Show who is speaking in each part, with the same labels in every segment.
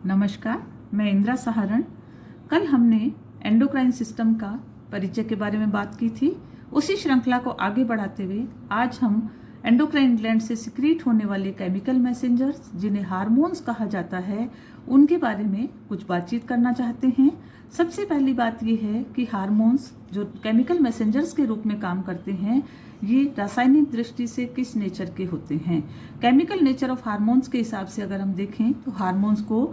Speaker 1: नमस्कार, मैं इंदिरा सहारण। कल हमने एंडोक्राइन सिस्टम का परिचय के बारे में बात की थी। उसी श्रृंखला को आगे बढ़ाते हुए आज हम एंडोक्राइन ग्लैंड से सिक्रीट होने वाले केमिकल मैसेंजर्स, जिन्हें हार्मोन्स कहा जाता है, उनके बारे में कुछ बातचीत करना चाहते हैं। सबसे पहली बात यह है कि हार्मोन्स जो केमिकल मैसेंजर्स के रूप में काम करते हैं, ये रासायनिक दृष्टि से किस नेचर के होते हैं। केमिकल नेचर ऑफ हार्मोन्स के हिसाब से अगर हम देखें तो हार्मोन्स को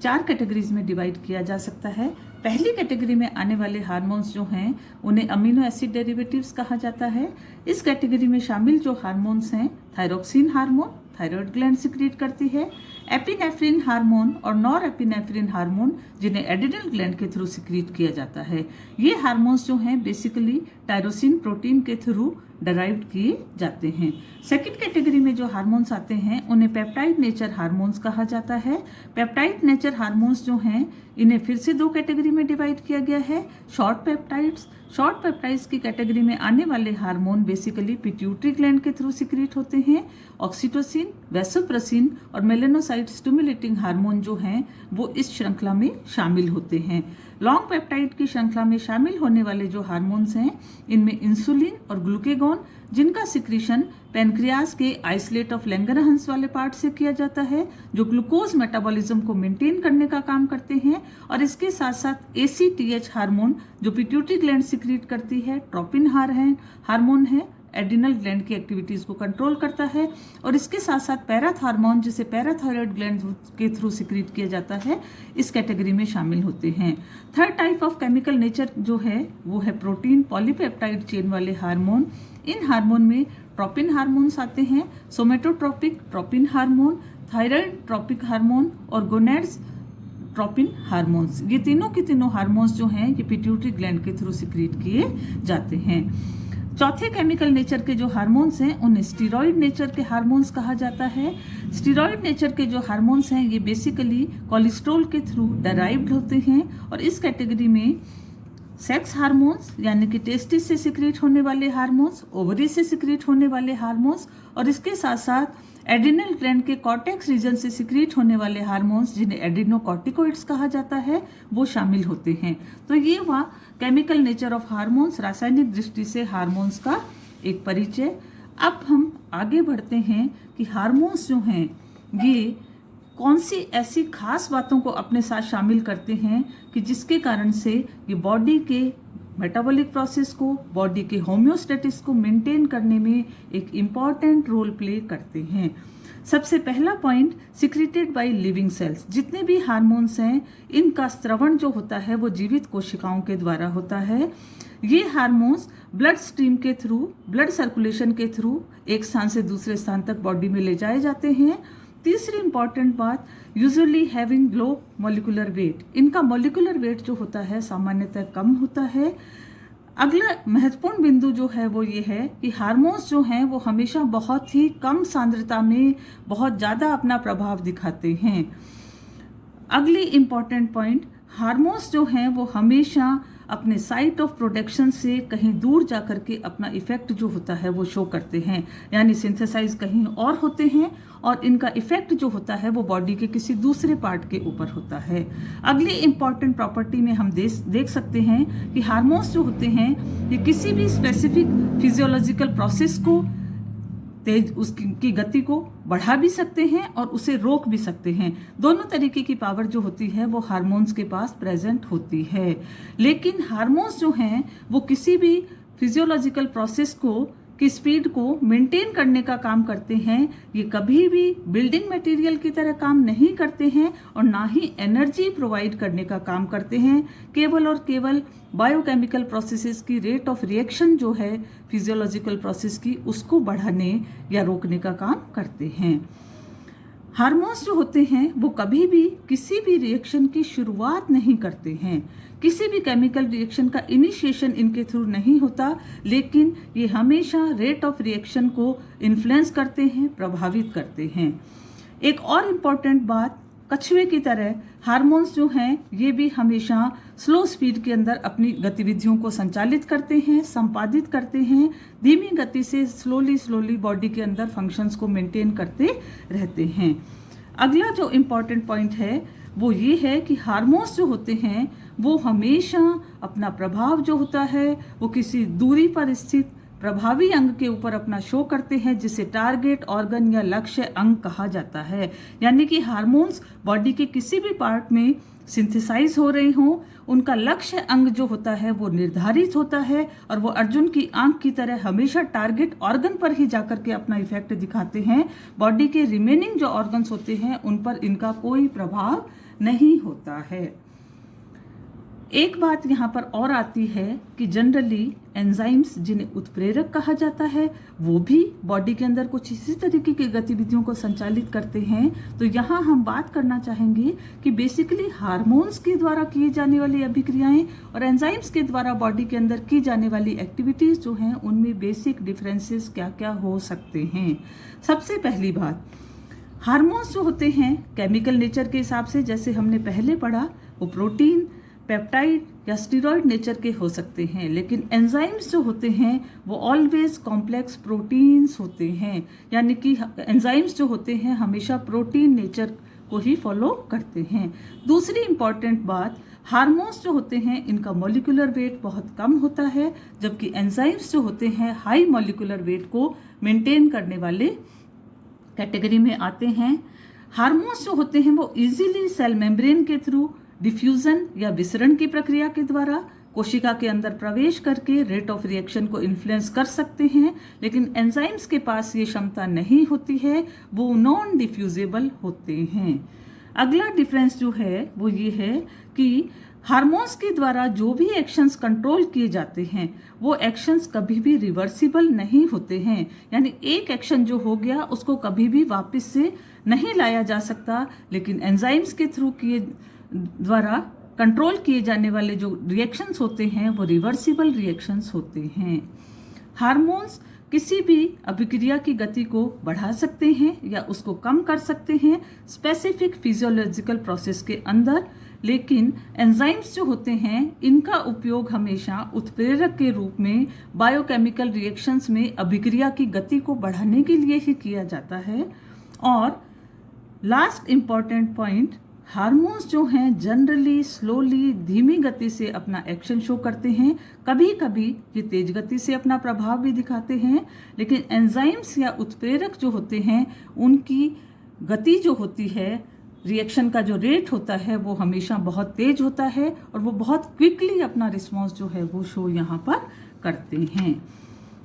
Speaker 1: 4 कैटेगरीज में डिवाइड किया जा सकता है। पहली कैटेगरी में आने वाले हार्मोन्स जो हैं उन्हें अमीनो एसिड डेरिवेटिव्स कहा जाता है। इस कैटेगरी में शामिल जो हार्मोन्स हैं, thyroxine hormone thyroid gland secrete करती है, एपिनेफ्रिन हार्मोन और नॉर एपिनेफ्रिन हार्मोन जिन्हें एड्रिनल ग्लैंड के थ्रू सिक्रीट किया जाता है। ये हार्मोन्स जो हैं बेसिकली टायरोसिन प्रोटीन के थ्रू डराइव्ड किए जाते हैं। सेकेंड कैटेगरी में जो हार्मोन्स आते हैं उन्हें पेप्टाइड नेचर हार्मोन्स कहा जाता है। पेप्टाइड नेचर हार्मोन्स जो हैं इन्हें फिर से 2 कैटेगरी में डिवाइड किया गया है। शॉर्ट पेप्टाइड्स की कैटेगरी में आने वाले हार्मोन बेसिकली पिट्यूटरी ग्लैंड के थ्रू सिक्रीट होते हैं। ऑक्सीटोसिन, वैसोप्रेसिन और मेलेनोसाइट स्टिमुलेटिंग हार्मोन जो हैं वो इस श्रृंखला में शामिल होते हैं। लॉन्ग पेप्टाइड की श्रृंखला में शामिल होने वाले जो हार्मोन्स हैं इनमें इंसुलिन और ग्लूकेगॉन, जिनका सिक्रीशन पैनक्रियाज के आइसोलेट ऑफ लैंगरहंस वाले पार्ट से किया जाता है, जो ग्लूकोज मेटाबॉलिज्म को मेंटेन करने का काम करते हैं। और इसके साथ साथ ACTH हार्मोन जो पिट्यूटरी ग्लैंड सिक्रीट करती है, ट्रोपिन हार्मोन है, एड्रिनल ग्लैंड की एक्टिविटीज को कंट्रोल करता है। और इसके साथ साथ पैराथॉर्मोन जिसे पैराथायरॉयड ग्लैंड के थ्रू सिक्रीट किया जाता है, इस कैटेगरी में शामिल होते हैं। Third type of chemical nature जो है वो है प्रोटीन पॉलीपेप्टाइड चेन वाले हार्मोन। इन हार्मोन में ट्रोपिन हार्मोन्स आते हैं, somatotropic tropin hormone, thyroid tropic hormone और गोनेड्स ट्रोपिन हार्मोन्स। ये तीनों के तीनों हार्मोन्स जो हैं ये पिट्यूटरी ग्लैंड के थ्रू सिक्रीट किए जाते हैं। चौथे केमिकल नेचर के जो हार्मोन्स हैं उन्हें स्टीरॉयड नेचर के हार्मोन्स कहा जाता है। स्टीरॉयड नेचर के जो हार्मोन्स हैं ये बेसिकली कोलेस्ट्रॉल के थ्रू डराइव्ड होते हैं। और इस कैटेगरी में सेक्स हार्मोन्स यानी कि टेस्टिस से सिक्रीट होने वाले हार्मोन्स, ओवरी से सिक्रीट होने वाले हार्मोन्स और इसके साथ साथ एड्रिनल ग्लैंड के कॉर्टेक्स रीजन से सिक्रीट होने वाले हार्मोन्स जिन्हें एड्रिनोकॉर्टिकोइड्स कहा जाता है वो शामिल होते हैं। तो ये हुआ केमिकल नेचर ऑफ हार्मोन्स, रासायनिक दृष्टि से हार्मोन्स का एक परिचय। अब हम आगे बढ़ते हैं कि हार्मोन्स जो हैं ये कौन सी ऐसी खास बातों को अपने साथ शामिल करते हैं कि जिसके कारण से ये बॉडी के मेटाबॉलिक प्रोसेस को, बॉडी के होम्योस्टेटिस को मेंटेन करने में एक इम्पॉर्टेंट रोल प्ले करते हैं। सबसे पहला point, secreted by living cells. जितने भी हार्मोन्स हैं इनका स्रवण जो होता है वो जीवित कोशिकाओं के द्वारा होता है। ये हार्मोन्स ब्लड स्ट्रीम के थ्रू, ब्लड सर्कुलेशन के थ्रू एक स्थान से दूसरे स्थान तक बॉडी में ले जाए जाते हैं। तीसरी इंपॉर्टेंट बात, usually having low molecular weight. इनका मॉलिक्यूलर वेट जो होता है सामान्यतः कम होता है। अगला महत्वपूर्ण बिंदु जो है वो ये है कि हार्मोन्स जो हैं वो हमेशा बहुत ही कम सांद्रता में बहुत ज़्यादा अपना प्रभाव दिखाते हैं। अगली इंपॉर्टेंट पॉइंट, हार्मोन्स जो हैं वो हमेशा अपने साइट ऑफ प्रोडक्शन से कहीं दूर जा कर के अपना इफेक्ट जो होता है वो शो करते हैं, यानी सिंथेसाइज कहीं और होते हैं और इनका इफेक्ट जो होता है वो बॉडी के किसी दूसरे पार्ट के ऊपर होता है। अगली इंपॉर्टेंट प्रॉपर्टी में हम देख सकते हैं कि हार्मोन्स जो होते हैं ये किसी भी स्पेसिफिक फिजियोलॉजिकल प्रोसेस को तेज उसकी गति को बढ़ा भी सकते हैं और उसे रोक भी सकते हैं। दोनों तरीके की पावर जो होती है वो हार्मोन्स के पास प्रेजेंट होती है। लेकिन हार्मोन्स जो हैं वो किसी भी फिजियोलॉजिकल प्रोसेस की स्पीड को मेंटेन करने का काम करते हैं। ये कभी भी बिल्डिंग मटेरियल की तरह काम नहीं करते हैं और ना ही एनर्जी प्रोवाइड करने का काम करते हैं। केवल और केवल बायोकेमिकल प्रोसेसेस की रेट ऑफ रिएक्शन जो है फिजियोलॉजिकल प्रोसेस की, उसको बढ़ाने या रोकने का काम करते हैं। हार्मोन्स जो होते हैं वो कभी भी किसी भी रिएक्शन की शुरुआत नहीं करते हैं। किसी भी केमिकल रिएक्शन का इनिशिएशन इनके थ्रू नहीं होता, लेकिन ये हमेशा रेट ऑफ रिएक्शन को इन्फ्लुएंस करते हैं, प्रभावित करते हैं। एक और इम्पॉर्टेंट बात, कछुए की तरह हार्मोन्स जो हैं ये भी हमेशा स्लो स्पीड के अंदर अपनी गतिविधियों को संचालित करते हैं, संपादित करते हैं। धीमी गति से स्लोली बॉडी के अंदर फंक्शंस को मेंटेन करते रहते हैं। अगला जो इम्पॉर्टेंट पॉइंट है, वो ये है कि हार्मोन्स जो होते हैं वो हमेशा अपना प्रभाव जो होता है वो किसी दूरी पर स्थित प्रभावी अंग के ऊपर अपना शो करते हैं, जिसे टारगेट ऑर्गन या लक्ष्य अंग कहा जाता है। यानी कि हार्मोन्स बॉडी के किसी भी पार्ट में सिंथेसाइज हो रहे हों, उनका लक्ष्य अंग जो होता है वो निर्धारित होता है और वो अर्जुन की आंख की तरह हमेशा टारगेट ऑर्गन पर ही जाकर के अपना इफेक्ट दिखाते हैं। बॉडी के रिमेनिंग जो ऑर्गन्स होते हैं उन पर इनका कोई प्रभाव नहीं होता है। एक बात यहाँ पर और आती है कि जनरली एंजाइम्स जिन्हें उत्प्रेरक कहा जाता है वो भी बॉडी के अंदर कुछ इसी तरीके की गतिविधियों को संचालित करते हैं। तो यहाँ हम बात करना चाहेंगे कि बेसिकली हार्मोन्स के द्वारा किए जाने वाली अभिक्रियाएं और एंजाइम्स के द्वारा बॉडी के अंदर की जाने वाली एक्टिविटीज जो हैं उनमें बेसिक डिफरेंसेस क्या क्या हो सकते हैं। सबसे पहली बात, हार्मोन्स जो होते हैं केमिकल नेचर के हिसाब से, जैसे हमने पहले पढ़ा, वो प्रोटीन, पेप्टाइड या स्टीरॉयड नेचर के हो सकते हैं, लेकिन एंजाइम्स जो होते हैं वो ऑलवेज कॉम्प्लेक्स प्रोटीन्स होते हैं। यानी कि एंजाइम्स जो होते हैं हमेशा प्रोटीन नेचर को ही फॉलो करते हैं। दूसरी इंपॉर्टेंट बात, हार्मोन्स जो होते हैं इनका मॉलिक्यूलर वेट बहुत कम होता है, जबकि एंजाइम्स जो होते हैं हाई मॉलिक्यूलर वेट को मेंटेन करने वाले कैटेगरी में आते हैं। हार्मोन्स जो होते हैं वो इजीली सेल मेम्ब्रेन के थ्रू डिफ्यूजन या विसरण की प्रक्रिया के द्वारा कोशिका के अंदर प्रवेश करके रेट ऑफ रिएक्शन को इन्फ्लुएंस कर सकते हैं, लेकिन एंजाइम्स के पास ये क्षमता नहीं होती है, वो नॉन डिफ्यूजेबल होते हैं। अगला डिफरेंस जो है वो ये है कि हार्मोन्स के द्वारा जो भी एक्शंस कंट्रोल किए जाते हैं वो एक्शंस कभी भी रिवर्सिबल नहीं होते हैं। यानी एक एक्शन जो हो गया उसको कभी भी वापस से नहीं लाया जा सकता, लेकिन एंजाइम्स के थ्रू किए द्वारा कंट्रोल किए जाने वाले जो रिएक्शंस होते हैं वो रिवर्सिबल रिएक्शंस होते हैं। हार्मोन्स किसी भी अभिक्रिया की गति को बढ़ा सकते हैं या उसको कम कर सकते हैं स्पेसिफिक फिजियोलॉजिकल प्रोसेस के अंदर, लेकिन एंजाइम्स जो होते हैं इनका उपयोग हमेशा उत्प्रेरक के रूप में बायोकेमिकल रिएक्शंस में अभिक्रिया की गति को बढ़ाने के लिए ही किया जाता है। और लास्ट इम्पॉर्टेंट पॉइंट, हार्मोन्स जो हैं जनरली स्लोली धीमी गति से अपना एक्शन शो करते हैं, कभी कभी ये तेज गति से अपना प्रभाव भी दिखाते हैं, लेकिन एंजाइम्स या उत्प्रेरक जो होते हैं उनकी गति जो होती है, रिएक्शन का जो रेट होता है वो हमेशा बहुत तेज होता है और वो बहुत क्विकली अपना रिस्पॉन्स जो है वो शो यहाँ पर करते हैं।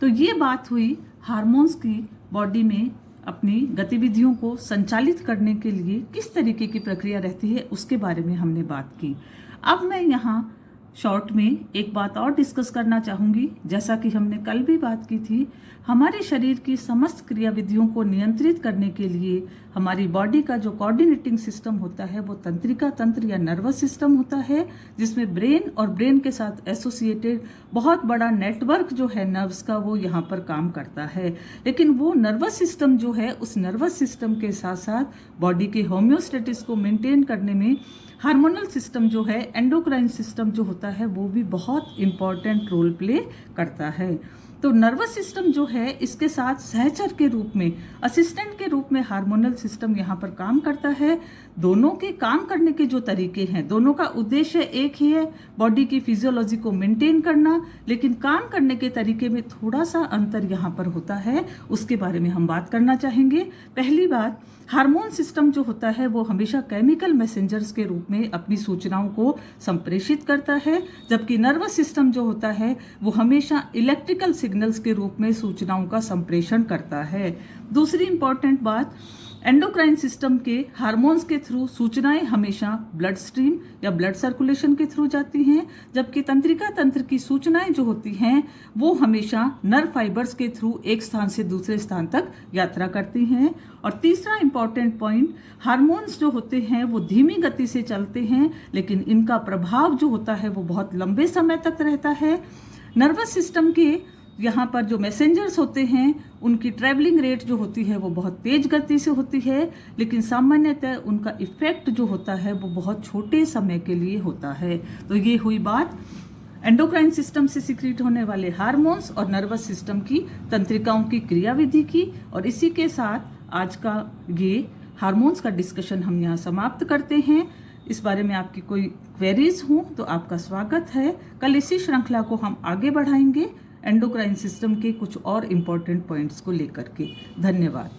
Speaker 1: तो ये बात हुई हार्मोन्स की बॉडी में अपनी गतिविधियों को संचालित करने के लिए किस तरीके की प्रक्रिया रहती है उसके बारे में हमने बात की। अब मैं यहाँ शॉर्ट में एक बात और डिस्कस करना चाहूँगी। जैसा कि हमने कल भी बात की थी, हमारे शरीर की समस्त क्रियाविधियों को नियंत्रित करने के लिए हमारी बॉडी का जो कोऑर्डिनेटिंग सिस्टम होता है वो तंत्रिका तंत्र या नर्वस सिस्टम होता है, जिसमें ब्रेन और ब्रेन के साथ एसोसिएटेड बहुत बड़ा नेटवर्क जो है नर्व्स का वो यहाँ पर काम करता है। लेकिन वो नर्वस सिस्टम जो है, उस नर्वस सिस्टम के साथ साथ बॉडी के होम्योस्टेटिस को मेंटेन करने में हार्मोनल सिस्टम जो है, एंडोक्राइन सिस्टम जो होता है वो भी बहुत इंपॉर्टेंट रोल प्ले करता है। तो नर्वस सिस्टम जो है इसके साथ सहचर के रूप में, असिस्टेंट के रूप में हार्मोनल सिस्टम यहाँ पर काम करता है। दोनों के काम करने के जो तरीके हैं, दोनों का उद्देश्य एक ही है, बॉडी की फिजियोलॉजी को मेंटेन करना, लेकिन काम करने के तरीके में थोड़ा सा अंतर यहाँ पर होता है, उसके बारे में हम बात करना चाहेंगे। पहली बात, हार्मोन सिस्टम जो होता है वो हमेशा केमिकल मैसेंजर्स के रूप में अपनी सूचनाओं को संप्रेषित करता है, जबकि नर्वस सिस्टम जो होता है वो हमेशा इलेक्ट्रिकल सिग्नल्स के रूप में सूचनाओं का संप्रेषण करता है। दूसरी इंपॉर्टेंट बात, एंडोक्राइन सिस्टम के हार्मोन्स के थ्रू सूचनाएं हमेशा ब्लड स्ट्रीम या ब्लड सर्कुलेशन के थ्रू जाती हैं, जबकि तंत्रिका तंत्र की सूचनाएं जो होती हैं वो हमेशा नर्व फाइबर्स के थ्रू एक स्थान से दूसरे स्थान तक यात्रा करती हैं। और तीसरा इंपॉर्टेंट पॉइंट, हार्मोन्स जो होते हैं वो धीमी गति से चलते हैं, लेकिन इनका प्रभाव जो होता है वो बहुत लंबे समय तक रहता है। नर्वस सिस्टम के यहाँ पर जो मैसेंजर्स होते हैं उनकी ट्रैवलिंग रेट जो होती है वो बहुत तेज गति से होती है, लेकिन सामान्यतः उनका इफेक्ट जो होता है वो बहुत छोटे समय के लिए होता है। तो ये हुई बात एंडोक्राइन सिस्टम से सिक्रीट होने वाले हार्मोन्स और नर्वस सिस्टम की तंत्रिकाओं की क्रियाविधि की। और इसी के साथ आज का ये हार्मोन्स का डिस्कशन हम यहाँ समाप्त करते हैं। इस बारे में आपकी कोई क्वेरीज हो तो आपका स्वागत है। कल इसी श्रृंखला को हम आगे बढ़ाएंगे एंडोक्राइन सिस्टम के कुछ और इम्पोर्टेंट पॉइंट्स को लेकर के। धन्यवाद।